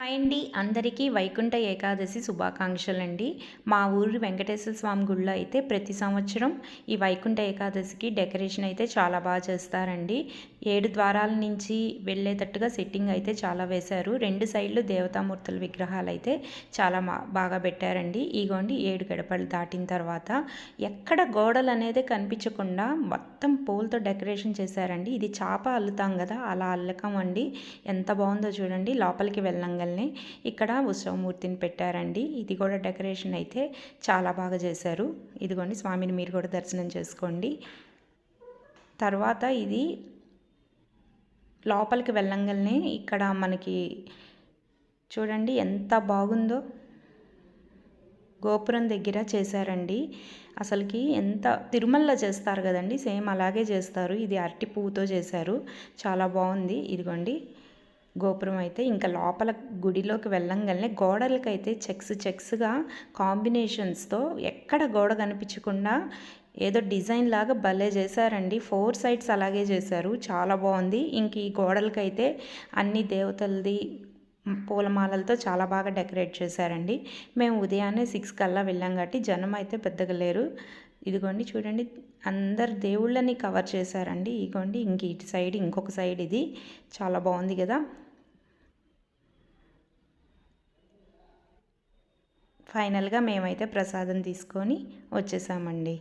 Hi అండి, అందరికీ వైకుంఠ ఏకాదశి శుభాకాంక్షలండి. మా ఊరి వెంకటేశ్వర స్వామి గుడిలో అయితే ప్రతి సంవత్సరం ఈ వైకుంఠ ఏకాదశికి డెకరేషన్ అయితే చాలా బాగా చేస్తారండి. 7 ద్వారాల నుంచి వెళ్ళేటట్టుగా సెట్టింగ్ అయితే చాలా వేశారు. 2 సైడ్లు దేవతామూర్తుల విగ్రహాలు అయితే చాలా బాగా పెట్టారండి. ఇగోండి 7 గడపలు దాటిన తర్వాత ఎక్కడ గోడలు అనేది కనిపించకుండా మొత్తం పూలతో డెకరేషన్ చేశారండి. ఇది చాప అల్లుతాం కదా, అలా అల్లకం అండి. ఎంత బాగుందో చూడండి. లోపలికి వెళ్ళంగా ఇక్కడ ఉత్సవమూర్తిని పెట్టారండి. ఇది కూడా డెకరేషన్ అయితే చాలా బాగా చేశారు. ఇదిగోండి స్వామిని మీరు కూడా దర్శనం చేసుకోండి. తర్వాత ఇది లోపలికి వెళ్ళంగానే ఇక్కడ మనకి చూడండి ఎంత బాగుందో. గోపురం దగ్గర చేశారండి. అసలుకి ఎంత తిరుమలలో చేస్తారు కదండి, సేమ్ అలాగే చేస్తారు. ఇది అరటి పువ్వుతో చేశారు, చాలా బాగుంది. ఇదిగోండి గోపురం అయితే ఇంకా లోపల గుడిలోకి వెళ్ళంగానే గోడలకైతే చెక్స్గా కాంబినేషన్స్తో ఎక్కడ గోడ కనిపించకుండా ఏదో డిజైన్ లాగా భలే చేశారండి. 4 సైడ్స్ అలాగే చేశారు, చాలా బాగుంది. ఇంక ఈ గోడలకైతే అన్ని దేవతలది పూలమాలలతో చాలా బాగా డెకరేట్ చేశారండి. మేము ఉదయాన్నే 6 కల్లా వెళ్ళాం కాబట్టి జనం అయితే పెద్దగా లేరు. ఇదిగోండి చూడండి అందరు దేవుళ్ళని కవర్ చేశారండి. ఇదిగోండి ఇంక ఇటు సైడ్ ఇంకొక సైడ్ ఇది చాలా బాగుంది కదా. ఫైనల్గా మేమైతే ప్రసాదం తీసుకొని వచ్చేసామండి.